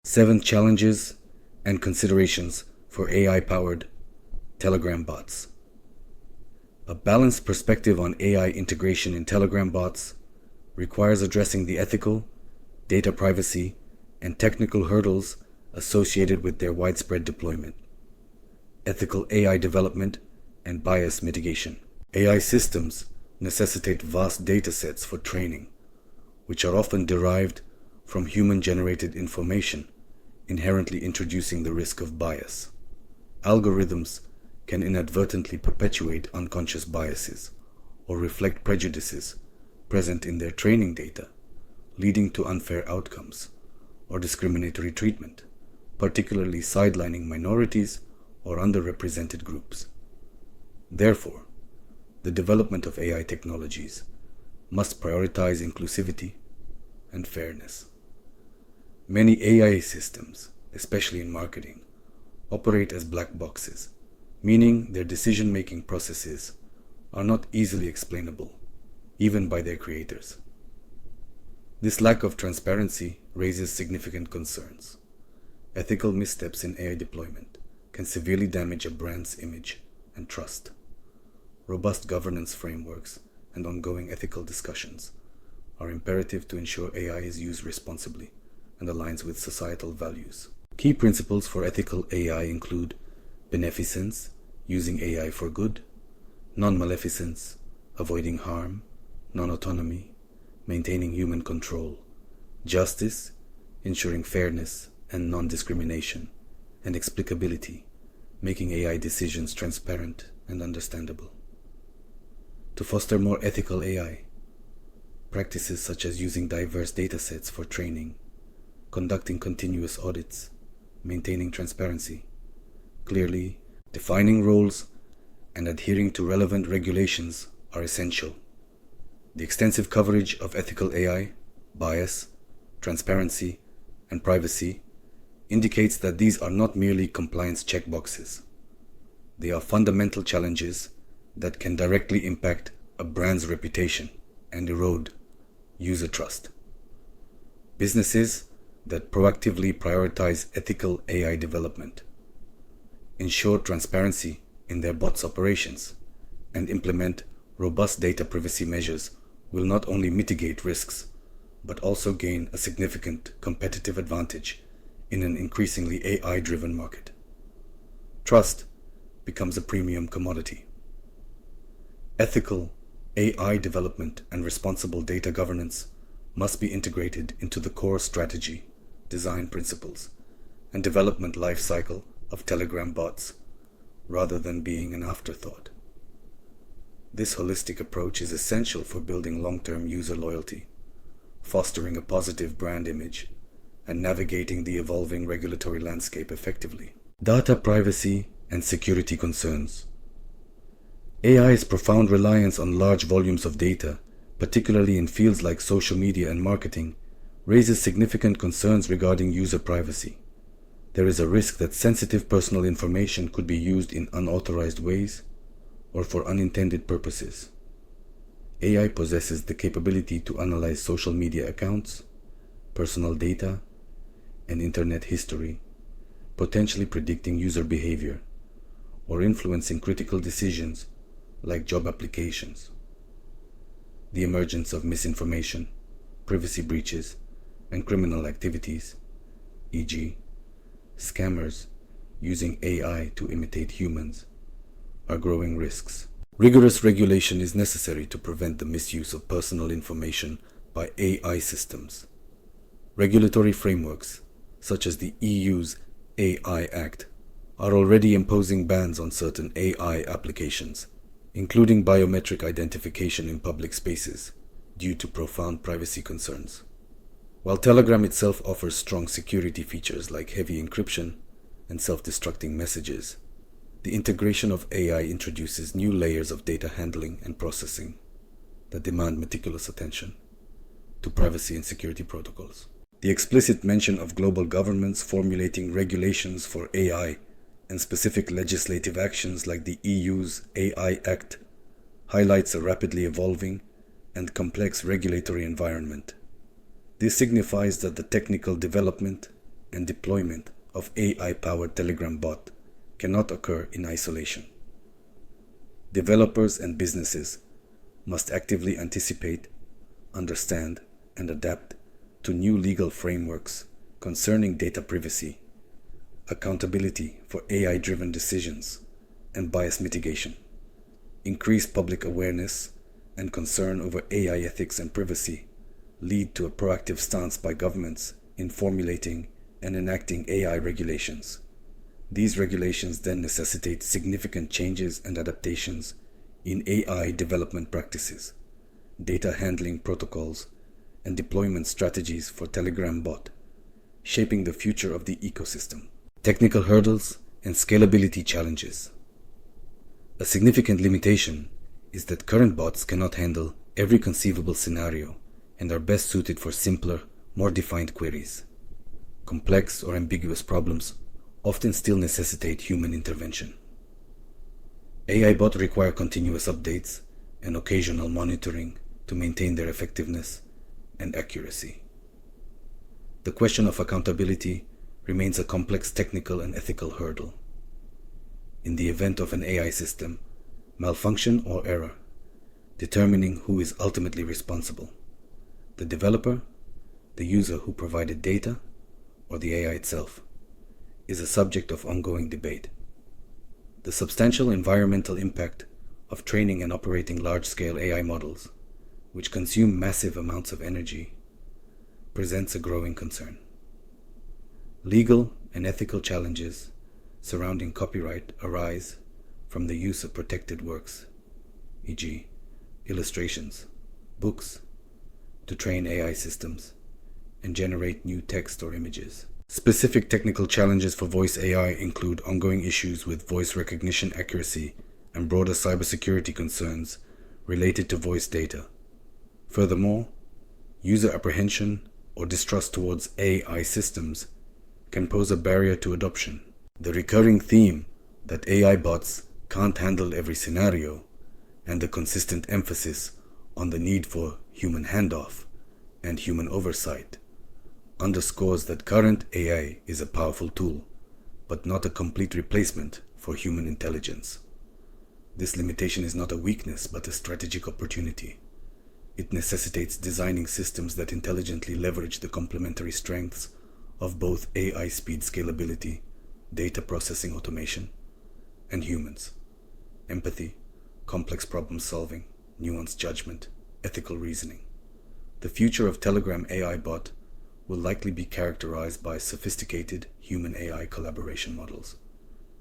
7 challenges and considerations for AI-powered Telegram bots. A balanced perspective on AI integration in Telegram bots requires addressing the ethical, data privacy, and technical hurdles associated with their widespread deployment, ethical AI development, and bias mitigation. AI systems necessitate vast datasets for training, which are often derived from human-generated information, inherently introducing the risk of bias. Algorithms can inadvertently perpetuate unconscious biases or reflect prejudices present in their training data, leading to unfair outcomes or discriminatory treatment, particularly sidelining minorities or underrepresented groups. Therefore, the development of AI technologies must prioritize inclusivity and fairness. Many AI systems, especially in marketing, operate as black boxes, meaning their decision-making processes are not easily explainable, even by their creators. This lack of transparency raises significant concerns. Ethical missteps in AI deployment can severely damage a brand's image and trust. Robust governance frameworks and ongoing ethical discussions are imperative to ensure AI is used responsibly and aligns with societal values. Key principles for ethical AI include beneficence, using AI for good; non-maleficence, avoiding harm; non-autonomy, maintaining human control; justice, ensuring fairness and non-discrimination; and explicability, making AI decisions transparent and understandable. To foster more ethical AI, practices such as using diverse datasets for training, conducting continuous audits, maintaining transparency, clearly defining roles, and adhering to relevant regulations are essential. The extensive coverage of ethical AI, bias, transparency, and privacy indicates that these are not merely compliance checkboxes. They are fundamental challenges that can directly impact a brand's reputation and erode user trust. Businesses that proactively prioritize ethical AI development, ensure transparency in their bots' operations, and implement robust data privacy measures will not only mitigate risks, but also gain a significant competitive advantage in an increasingly AI-driven market. Trust becomes a premium commodity. Ethical AI development and responsible data governance must be integrated into the core strategy, design principles, and development life cycle of Telegram bots, rather than being an afterthought. This holistic approach is essential for building long-term user loyalty, fostering a positive brand image, and navigating the evolving regulatory landscape effectively. Data privacy and security concerns. AI's profound reliance on large volumes of data, particularly in fields like social media and marketing, raises significant concerns regarding user privacy. There is a risk that sensitive personal information could be used in unauthorized ways or for unintended purposes. AI possesses the capability to analyze social media accounts, personal data, and internet history, potentially predicting user behavior or influencing critical decisions like job applications. The emergence of misinformation, privacy breaches, and criminal activities, e.g., scammers using AI to imitate humans, are growing risks. Rigorous regulation is necessary to prevent the misuse of personal information by AI systems. Regulatory frameworks, such as the EU's AI Act, are already imposing bans on certain AI applications, including biometric identification in public spaces, due to profound privacy concerns. While Telegram itself offers strong security features like heavy encryption and self-destructing messages, the integration of AI introduces new layers of data handling and processing that demand meticulous attention to privacy and security protocols. The explicit mention of global governments formulating regulations for AI and specific legislative actions like the EU's AI Act highlights a rapidly evolving and complex regulatory environment. This signifies that the technical development, and deployment of AI-powered Telegram bot cannot occur in isolation. Developers and businesses must actively anticipate, understand, and adapt to new legal frameworks concerning data privacy, accountability for AI-driven decisions, and bias mitigation. Increased public awareness and concern over AI ethics and privacy lead to a proactive stance by governments in formulating and enacting AI regulations. These regulations then necessitate significant changes and adaptations in AI development practices, data handling protocols, and deployment strategies for Telegram bot, shaping the future of the ecosystem. Technical hurdles and scalability challenges. A significant limitation is that current bots cannot handle every conceivable scenario and are best suited for simpler, more defined queries. Complex or ambiguous problems often still necessitate human intervention. AI bots require continuous updates and occasional monitoring to maintain their effectiveness and accuracy. The question of accountability remains a complex technical and ethical hurdle. In the event of an AI system malfunction or error, determining who is ultimately responsible: the developer, the user who provided data, or the AI itself, is a subject of ongoing debate. The substantial environmental impact of training and operating large-scale AI models, which consume massive amounts of energy, presents a growing concern. Legal and ethical challenges surrounding copyright arise from the use of protected works, e.g., illustrations, books, to train AI systems and generate new text or images. Specific technical challenges for voice AI include ongoing issues with voice recognition accuracy and broader cybersecurity concerns related to voice data. Furthermore, user apprehension or distrust towards AI systems can pose a barrier to adoption. The recurring theme that AI bots can't handle every scenario, and the consistent emphasis on the need for human handoff and human oversight, underscores that current AI is a powerful tool, but not a complete replacement for human intelligence. This limitation is not a weakness, but a strategic opportunity. It necessitates designing systems that intelligently leverage the complementary strengths of both AI speed scalability, data processing automation, and humans: empathy, complex problem solving, nuanced judgment, ethical reasoning. The future of Telegram AI bot will likely be characterized by sophisticated human-AI collaboration models.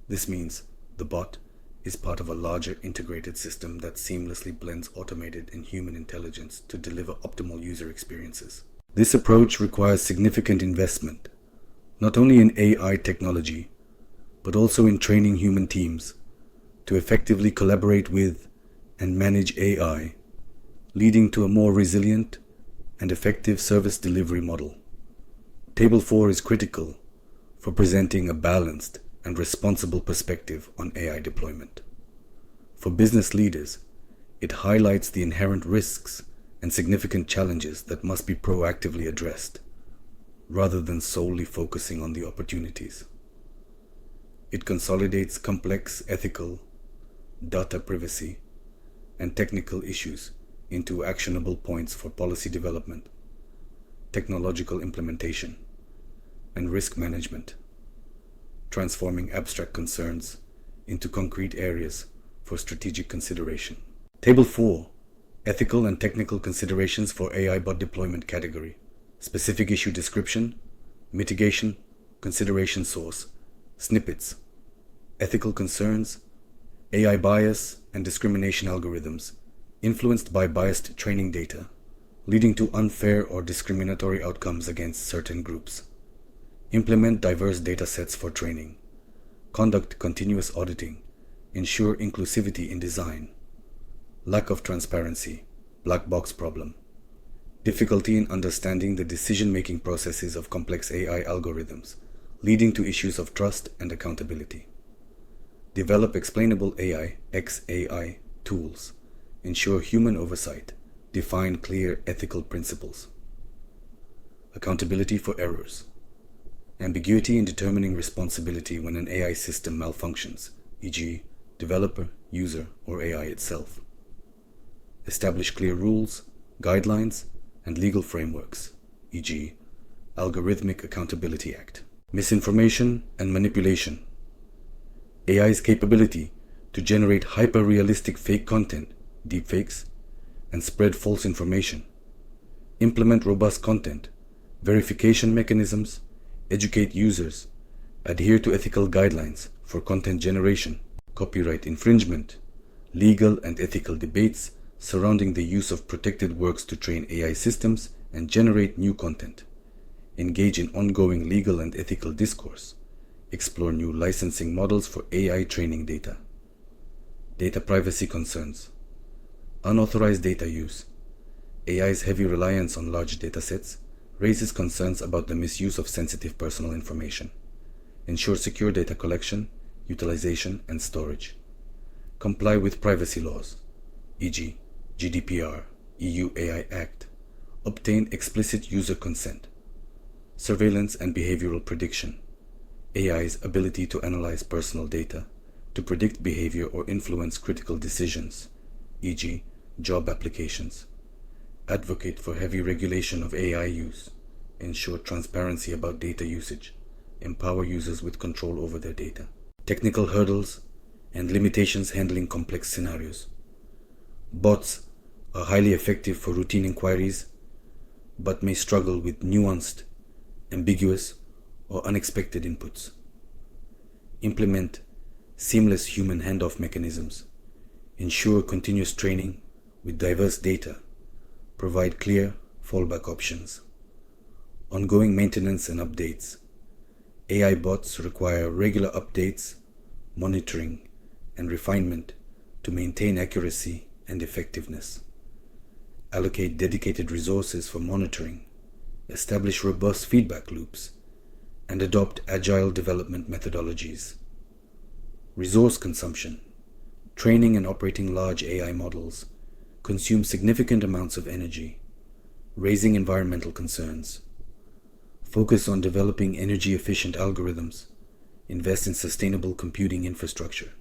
This means the bot is part of a larger integrated system that seamlessly blends automated and human intelligence to deliver optimal user experiences. This approach requires significant investment, not only in AI technology, but also in training human teams to effectively collaborate with and manage AI, leading to a more resilient and effective service delivery model. Table 4 is critical for presenting a balanced and responsible perspective on AI deployment. For business leaders, it highlights the inherent risks and significant challenges that must be proactively addressed, rather than solely focusing on the opportunities. It consolidates complex ethical, data privacy, and technical issues into actionable points for policy development, technological implementation, and risk management, transforming abstract concerns into concrete areas for strategic consideration. Table 4. Ethical and technical considerations for AI bot deployment category. Specific issue description, mitigation, consideration source, snippets, ethical concerns, AI bias and discrimination algorithms, influenced by biased training data, leading to unfair or discriminatory outcomes against certain groups. Implement diverse data sets for training. Conduct continuous auditing. Ensure inclusivity in design. Lack of transparency. Black box problem. Difficulty in understanding the decision-making processes of complex AI algorithms, leading to issues of trust and accountability. Develop explainable AI, XAI, tools. Ensure human oversight. Define clear ethical principles. Accountability for errors. Ambiguity in determining responsibility when an AI system malfunctions, e.g., developer, user, or AI itself. Establish clear rules, guidelines, and legal frameworks, e.g., Algorithmic Accountability Act. Misinformation and manipulation. AI's capability to generate hyper-realistic fake content, deepfakes, and spread false information. Implement robust content, verification mechanisms, educate users, adhere to ethical guidelines for content generation, copyright infringement, legal and ethical debates surrounding the use of protected works to train AI systems and generate new content. Engage in ongoing legal and ethical discourse. Explore new licensing models for AI training data. Data privacy concerns. Unauthorized data use. AI's heavy reliance on large datasets raises concerns about the misuse of sensitive personal information. Ensure secure data collection, utilization, and storage. Comply with privacy laws, e.g., GDPR, EU AI Act. Obtain explicit user consent. Surveillance and behavioral prediction. AI's ability to analyze personal data, to predict behavior or influence critical decisions, e.g., job applications. Advocate for heavy regulation of AI use. Ensure transparency about data usage. Empower users with control over their data. Technical hurdles and limitations handling complex scenarios. Bots are highly effective for routine inquiries, but may struggle with nuanced, ambiguous, or unexpected inputs. Implement seamless human handoff mechanisms. Ensure continuous training with diverse data. Provide clear fallback options. Ongoing maintenance and updates. AI bots require regular updates, monitoring, and refinement to maintain accuracy and effectiveness. Allocate dedicated resources for monitoring. Establish robust feedback loops, and adopt agile development methodologies. Resource consumption. Training and operating large AI models consume significant amounts of energy, raising environmental concerns. Focus on developing energy-efficient algorithms. Invest in sustainable computing infrastructure.